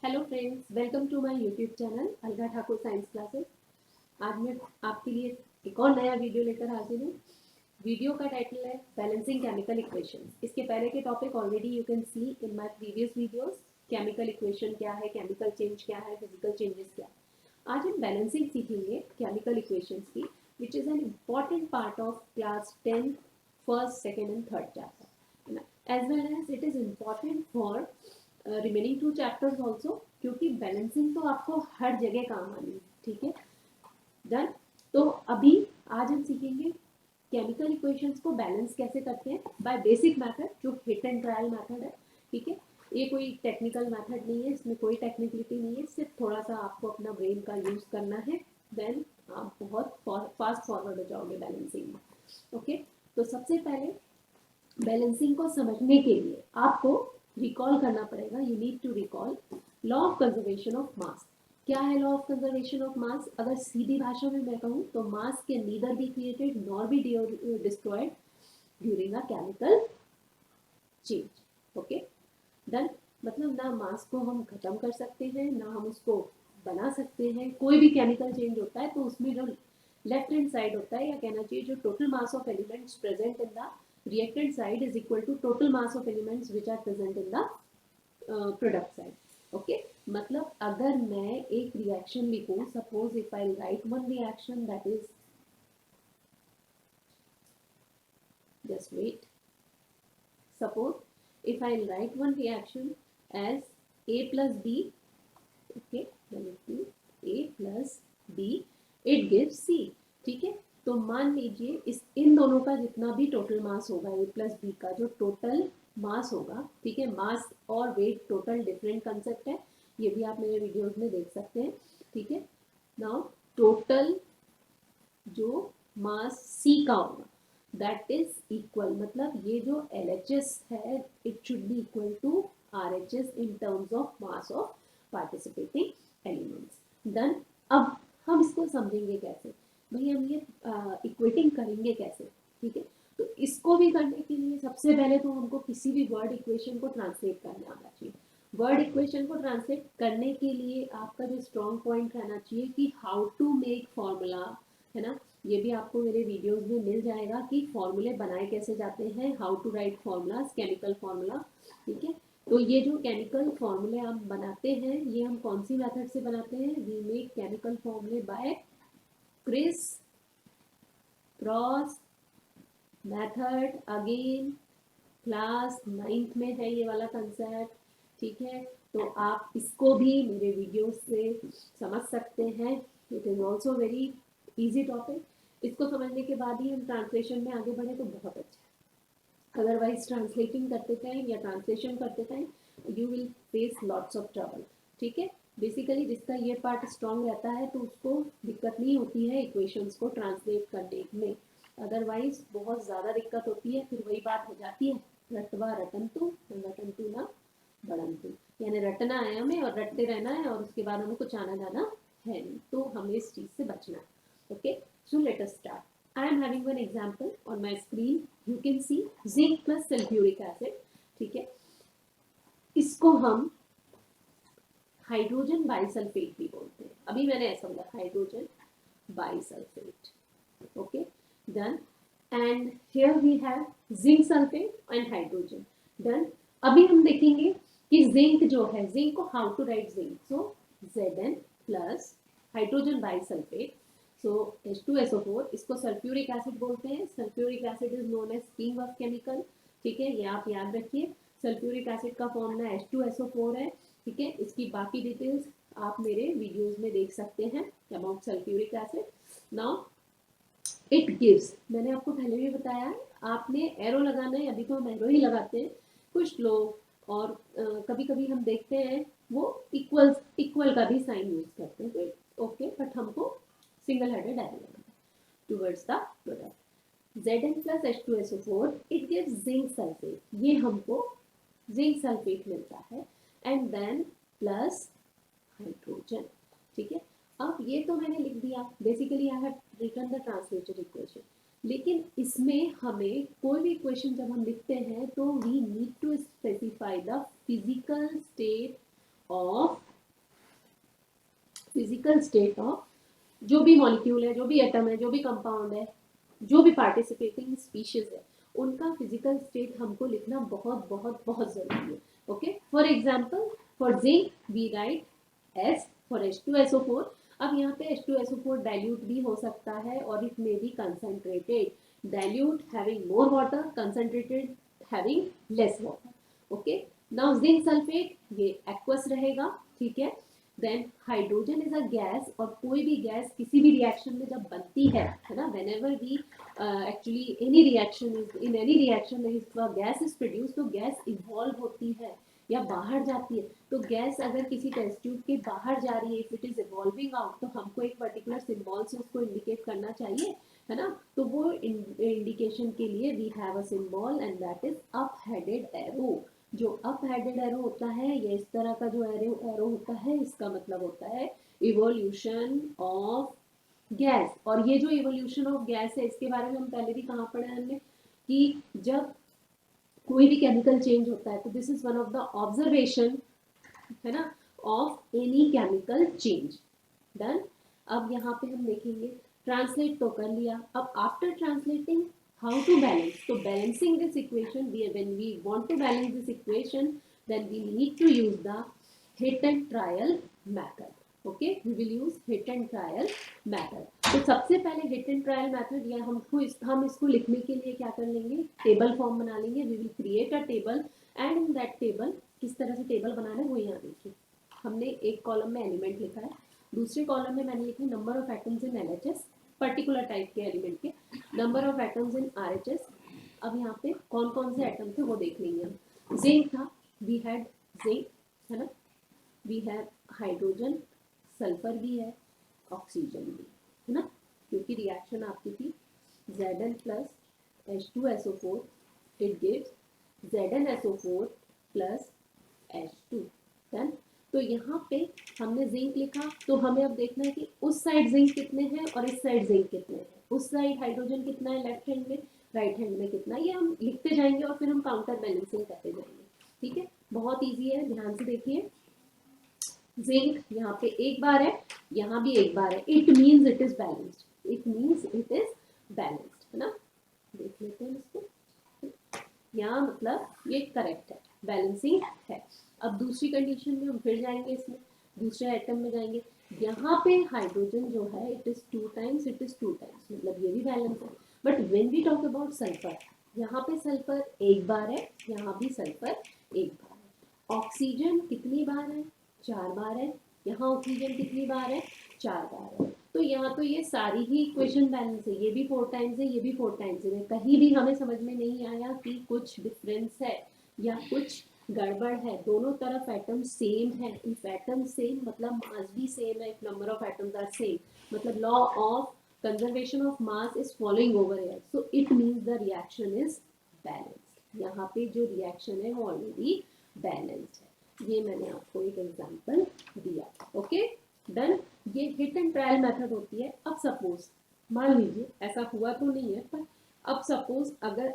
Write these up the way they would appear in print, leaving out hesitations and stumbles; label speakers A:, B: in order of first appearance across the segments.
A: Hello friends, welcome to my YouTube channel अलगा Thakur science classes. आज मैं आपके लिए एक और नया वीडियो लेकर हाजिर हूँ। वीडियो का टाइटल है बैलेंसिंग केमिकल इक्वेशंस। इसके पहले के topic already you can see in my previous videos. Chemical equation क्या है, केमिकल चेंज क्या है, फिजिकल चेंजेस क्या है। आज हम बैलेंसिंग सीखेंगे केमिकल इक्वेशंस की, which is an important part of class 10 first, second and third chapter, as well as it is important for remaining 2 chapters also, क्योंकि बैलेंसिंग तो आपको हर जगह काम आनी है। ठीक है, डन। तो अभी आज हम सीखेंगे केमिकल इक्वेशंस को बैलेंस कैसे करते हैं बाय बेसिक मेथड, जो हिट एंड ट्रायल मेथड है। ठीक है, ये कोई टेक्निकल मेथड नहीं है, इसमें कोई टेक्निकलिटी नहीं है, सिर्फ थोड़ा सा आपको अपना ब्रेन का यूज करना है, देन आप बहुत फास्ट फॉरवर्ड हो जाओगे बैलेंसिंग में। ओके, तो सबसे पहले बैलेंसिंग को समझने के लिए आपको रिकॉल करना पड़ेगा। You need to recall law of conservation of mass. क्या है law of conservation of mass? अगर सीधी भाषा में मैं कहूँ तो mass can neither be created nor be destroyed during a chemical change. Okay, done. मतलब ना मास को हम खत्म कर सकते हैं, ना हम उसको बना सकते हैं। कोई भी केमिकल चेंज होता है तो उसमें जो लेफ्ट हैंड साइड होता है, या कहना चाहिए जो total mass of elements present in the reactant side is equal to total mass of elements which are present in the product side. Okay, मतलब अगर मैं एक रिएक्शन लिखूं, suppose if I right one reaction that is, just wait, suppose if I write one reaction as a plus b, okay, then it is a plus b, it gives c। ठीक है, तो मान लीजिए इस इन दोनों का जितना भी टोटल मास होगा, ए प्लस बी का जो टोटल मास होगा, ठीक है, मास और वेट टोटल डिफरेंट कंसेप्ट है, ये भी आप मेरे वीडियोस में देख सकते हैं। ठीक है, नाउ टोटल जो मास सी का होगा दैट इज इक्वल, मतलब ये जो LHS है it should be equal to RHS in terms of mass of participating elements. Then अब हम इसको समझेंगे कैसे, भाई हम ये इक्वेटिंग करेंगे कैसे। ठीक है, तो इसको भी करने के लिए सबसे पहले तो हमको किसी भी वर्ड इक्वेशन को ट्रांसलेट करना आना चाहिए। वर्ड इक्वेशन को ट्रांसलेट करने के लिए आपका जो स्ट्रॉन्ग पॉइंट रहना चाहिए कि हाउ टू मेक फॉर्मूला, है ना। ये भी आपको मेरे वीडियोस में मिल जाएगा कि फॉर्मूले बनाए कैसे जाते हैं, how to write formulas, chemical formula. ठीक है, तो ये जो केमिकल फॉर्मूले हम बनाते हैं, ये हम कौन सी मेथड से बनाते हैं? We make chemical formulae by criss cross method. Again class 9th में है ये वाला कंसेप्ट। ठीक है, तो आप इसको भी मेरे वीडियो से समझ सकते हैं। It is also very easy topic. इसको समझने के बाद ही हम ट्रांसलेशन में आगे बढ़े तो बहुत अच्छा है, अदरवाइज ट्रांसलेटिंग करते टाइम या ट्रांसलेशन करते time you will face lots of trouble. ठीक है, बेसिकली जिसका ये पार्ट स्ट्रांग रहता है तो उसको दिक्कत नहीं होती है इक्वेशंस को ट्रांसलेट करने में, अदरवाइज बहुत ज़्यादा दिक्कत होती है। फिर वही बात हो जाती है, रटवा रटंतु रटंतु ना बढ़ंतु, यानी रटना है हमें और रटते रहना है और उसके बाद हमें कुछ आना जाना है नहीं, तो हमें इस चीज़ से बचना है। Okay, so let us start. I am having one example on my screen. You can see zinc plus sulfuric acid. ठीक है, इसको हम हाइड्रोजन बाइसल्फेट भी बोलते हैं। अभी मैंने ऐसा बोला, hydrogen bisulphate. Okay, done. And here we have zinc sulphate and hydrogen. Done. अभी हम देखेंगे कि जिंक जो है, जिंक को how to write zinc, so Zn plus hydrogen bisulphate, so H2SO4, इसको सल्फ्यूरिक एसिड बोलते हैं। Sulphuric acid is known as king of chemical. ठीक है, ये आप याद रखिए। सल्फ्यूरिक एसिड का फॉर्मूला H2SO4 है। ठीक है, इसकी बाकी डिटेल्स आप मेरे वीडियोस में देख सकते हैं about sulphuric acid. Now it gives, मैंने आपको पहले भी बताया है, आपने एरो लगाना है, अभी तो हम एरो ही लगाते हैं कुछ लोग, और कभी कभी हम देखते हैं वो इक्वल का भी साइन यूज करते हैं, तो ओके, बट हमको सिंगल हेडेड एरो लगाना है towards the product. Zn plus H2SO4 it gives zinc sulfate, ये हमको जिंक सल्फेट मिलता है, एंड देन प्लस हाइड्रोजन। ठीक है, अब ये तो मैंने लिख दिया, basically I have written the translated equation. लेकिन इसमें हमें कोई भी इक्वेशन जब हम लिखते हैं तो we need to specify the physical state of physical state of जो भी मॉलिक्यूल है, जो भी एटम है, जो भी कंपाउंड है, जो भी पार्टिसिपेटिंग स्पीशीज है, उनका फिजिकल स्टेट हमको लिखना बहुत बहुत बहुत जरूरी है. Okay, for example for zinc we write as for H2SO4. अब यहाँ पे H2SO4 डाइल्यूट भी हो सकता है और it may be concentrated. Dilute having more water, concentrated having less water. Okay, now zinc sulphate ये एक्वस रहेगा. ठीक है, then hydrogen is a gas, और कोई भी गैस किसी भी रिएक्शन में जब बनती है ना, whenever we actually any reaction is in any reaction if gas is produce, तो गैस इवॉल्व होती है या बाहर जाती है. तो गैस अगर किसी टेस्ट ट्यूब के बाहर जा रही है, if it is evolving out, तो हमको एक पर्टिकुलर सिंबल से उसको इंडिकेट करना चाहिए, है ना. तो वो इंडिकेशन के लिए we have a symbol and that is up headed arrow. जो अप हेडेड एरो होता है, ये इस तरह का जो एरो होता है, इसका मतलब होता है इवोल्यूशन ऑफ गैस. और ये जो इवोल्यूशन ऑफ गैस है, इसके बारे में हम पहले भी कहाँ पढ़ा हमने कि जब कोई भी केमिकल चेंज होता है, तो this is one of the observation, है ना, of any chemical change. Done. अब यहाँ पे हम देखेंगे, ट्रांसलेट तो कर लिया. अब after translating how to balance. So balancing this equation, when we want to balance this equation, then we need to use the hit and trial method. Okay, we will use hit and trial method. तो सबसे पहले hit and trial method, या हम इसको लिखने के लिए क्या कर लेंगे, टेबल फॉर्म बना लेंगे. we will create a table and in that table, किस तरह से टेबल बनाना है वो यहाँ देखिए. हमने एक कॉलम में एलिमेंट लिखा है, दूसरे कॉलम में मैंने लिखा number of atoms in LHS, particular type के एलिमेंट के, number of atoms in RHS. अब यहाँ पे कौन कौन से एटम थे वो देख लेंगे हम. जिंक था, वी हैड जिंक, है ना. वी हैव हाइड्रोजन, सल्फर भी है, ऑक्सीजन भी, है ना, क्योंकि रिएक्शन आपकी थी Zn plus H2SO4, it gives ZnSO4 plus H2. Done. तो यहाँ पे हमने जिंक लिखा, तो हमें अब देखना है कि उस साइड जिंक कितने हैं और इस साइड जिंक कितने हैं. उस साइड हाइड्रोजन कितना है लेफ्ट हैंड में, राइट हैंड में कितना, ये हम लिखते जाएंगे और फिर हम काउंटर बैलेंसिंग करते जाएंगे. ठीक है, बहुत इजी है, ध्यान से देखिए. जिंक यहाँ पे एक बार है, यहाँ भी एक बार है. It means it is balanced, it means it is balanced, है ना. देख लेते हैं इसको, यहाँ मतलब ये करेक्ट है, बैलेंसिंग है. अब दूसरी कंडीशन में हम फिर जाएंगे, इसमें दूसरे आइटम में जाएंगे. यहाँ पे हाइड्रोजन जो है it is 2 times, it is 2 times, मतलब ये भी बैलेंस है. But when we talk about sulphur, यहाँ पे सल्फर एक बार है, यहाँ भी सल्फर एक बार है. ऑक्सीजन कितनी बार है, 4 बार है. यहाँ ऑक्सीजन कितनी बार है, 4 बार है. तो यहाँ तो ये सारी ही इक्वेशन बैलेंस है, ये भी 4 टाइम्स है, ये भी 4 टाइम्स है. कहीं भी हमें समझ में नहीं आया कि कुछ डिफरेंस है या कुछ गड़बड़ है. दोनों तरफ एटम सेम है. इफ एटम सेम मतलब मास भी सेम है. If number of atoms are same मतलब law of conservation of mass is following over here. So it means the reaction is balanced. यहाँ पे जो रिएक्शन है वो ऑलरेडी बैलेंस्ड है. ये मैंने आपको एक एग्जांपल दिया. Okay, done. ये हिट एंड ट्रायल मेथड होती है. अब सपोज मान लीजिए ऐसा हुआ तो नहीं है, पर अब सपोज अगर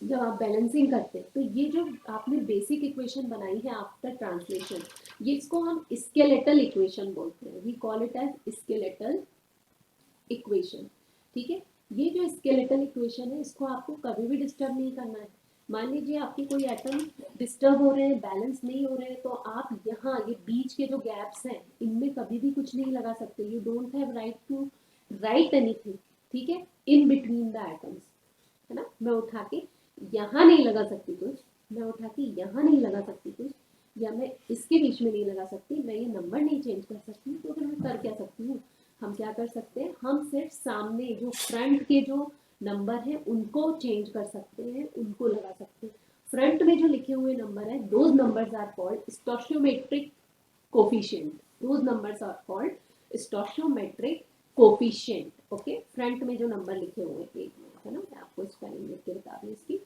A: जब आप बैलेंसिंग करते हैं, तो ये जो आपने बेसिक इक्वेशन बनाई है आफ्टर ट्रांसलेशन, ये इसको हम स्केलेटल इक्वेशन बोलते हैं. We call it as skeletal equation. ठीक है, ये जो स्केलेटल इक्वेशन है, इसको आपको कभी भी डिस्टर्ब नहीं करना है. मान लीजिए आपके कोई एटम डिस्टर्ब हो रहे हैं, बैलेंस नहीं हो रहे हैं, तो आप यहाँ ये बीच के जो गैप्स हैं इनमें कभी भी कुछ नहीं लगा सकते. You don't have right to write anything. ठीक है, इन बिटवीन द एटम्स, है ना. मैं उठा के यहाँ नहीं लगा सकती कुछ, मैं उठा के यहाँ नहीं लगा सकती कुछ, या मैं इसके बीच में नहीं लगा सकती, मैं ये नंबर नहीं चेंज कर सकती. तो फिर मैं कर क्या सकती हूँ, हम क्या कर सकते हैं, हम सिर्फ सामने जो फ्रंट के जो नंबर है उनको चेंज कर सकते हैं, उनको लगा सकते हैं. फ्रंट में जो लिखे हुए नंबर है, those numbers are called stoichiometric coefficient. Those numbers are called stoichiometric coefficient. Okay, front में जो नंबर लिखे हुए हैं, है ना, मैं आपको स्पेलिंग लिख के बता दूं इसकी.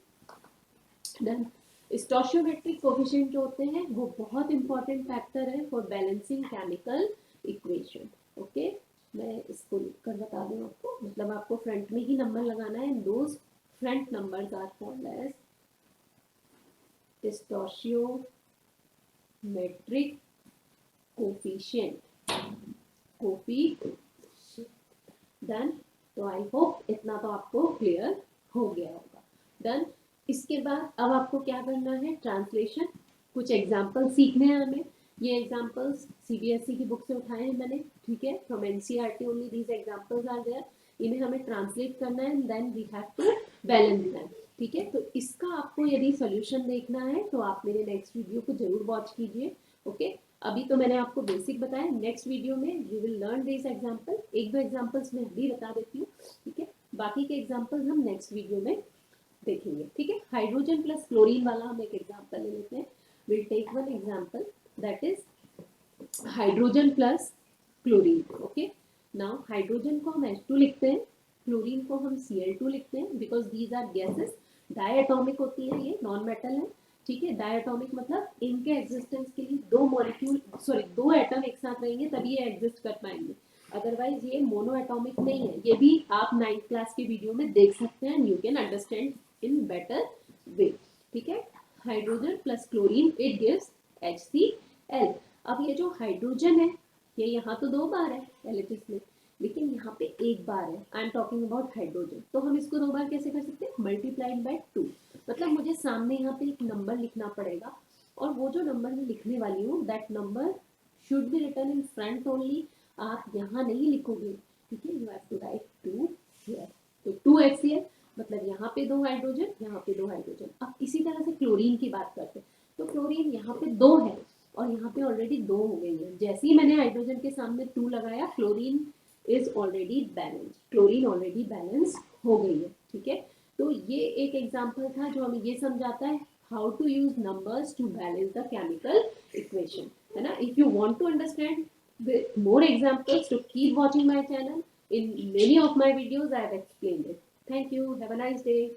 A: डन. स्टोशियोमेट्रिक कोफिशिएंट जो होते हैं वो बहुत इंपॉर्टेंट फैक्टर है for balancing chemical equation. Okay, मैं इसको लिख कर बता दूं आपको, मतलब आपको फ्रंट में ही नंबर लगाना है. Those front numbers are called as stoichiometric coefficient. Coefficient. Done. तो आई होप इतना तो आपको क्लियर हो गया होगा। डन। इसके बाद अब आपको क्या करना है, ट्रांसलेशन। कुछ एग्जाम्पल सीखने हैं हमें। ये एग्जाम्पल्स सीबीएसई की बुक से उठाए हैं मैंने, ठीक है, from NCERT only these examples are there. इन्हें हमें ट्रांसलेट करना है and then we have to balance them, ठीक है। तो इसका आपको यदि सोल्यूशन देखना है तो आप मेरे नेक्स्ट वीडियो को जरूर वॉच कीजिए, ओके। अभी तो मैंने आपको बेसिक बताया, नेक्स्ट वीडियो में you will learn this example. एक दो एग्जाम्पल्स मैं अभी बता देती हूँ, ठीक है, बाकी के एग्जाम्पल्स हम नेक्स्ट वीडियो में देखेंगे, ठीक है। हाइड्रोजन प्लस क्लोरीन वाला हम एक एग्जाम्पल ले लेते हैं। Will take one example that is hydrogen plus chlorine, okay. Now hydrogen को हम H2 लिखते हैं, क्लोरीन को हम Cl2 लिखते हैं, because these are gases. Diatomic होती है, ये नॉन मेटल है, ठीक है। डायटोमिक मतलब इनके एग्जिस्टेंस के लिए दो मॉलिक्यूल सॉरी दो एटम एक साथ रहेंगे तभी ये एग्जिस्ट कर पाएंगे, अदरवाइज ये मोनो एटॉमिक नहीं है। ये भी आप 9th क्लास के वीडियो में देख सकते हैं, you can understand in better way, ठीक है। Hydrogen plus chlorine it gives HCl। अब ये जो हाइड्रोजन है ये यहाँ तो 2 बार है LHS में, लेकिन यहाँ पे 1 बार है। I am talking about hydrogen, तो हम इसको 2 बार कैसे कर सकते हैं, मल्टीप्लाइड बाय 2। मतलब मुझे सामने यहाँ पे एक नंबर लिखना पड़ेगा, और वो जो नंबर मैं लिखने वाली हूँ that number should be written in front only. आप यहाँ नहीं लिखोगे, ठीक है, you have to write 2 here. तो 2 HCl मतलब यहाँ पे 2 हाइड्रोजन, यहाँ पे 2 हाइड्रोजन। अब इसी तरह से क्लोरीन की बात करते हैं, तो क्लोरीन यहाँ पे 2 है और यहाँ पे ऑलरेडी 2 हो गई है। जैसे ही मैंने हाइड्रोजन के सामने 2 लगाया, chlorine is already balance, chlorine already balance हो गई है, ठीक है। तो ये एक एग्जांपल था जो हमें ये समझाता है how to use numbers to balance the chemical equation, है ना। If you want to understand with more examples, to keep watching my channel. In many of my videos I have explained it. Thank you. Have a nice day.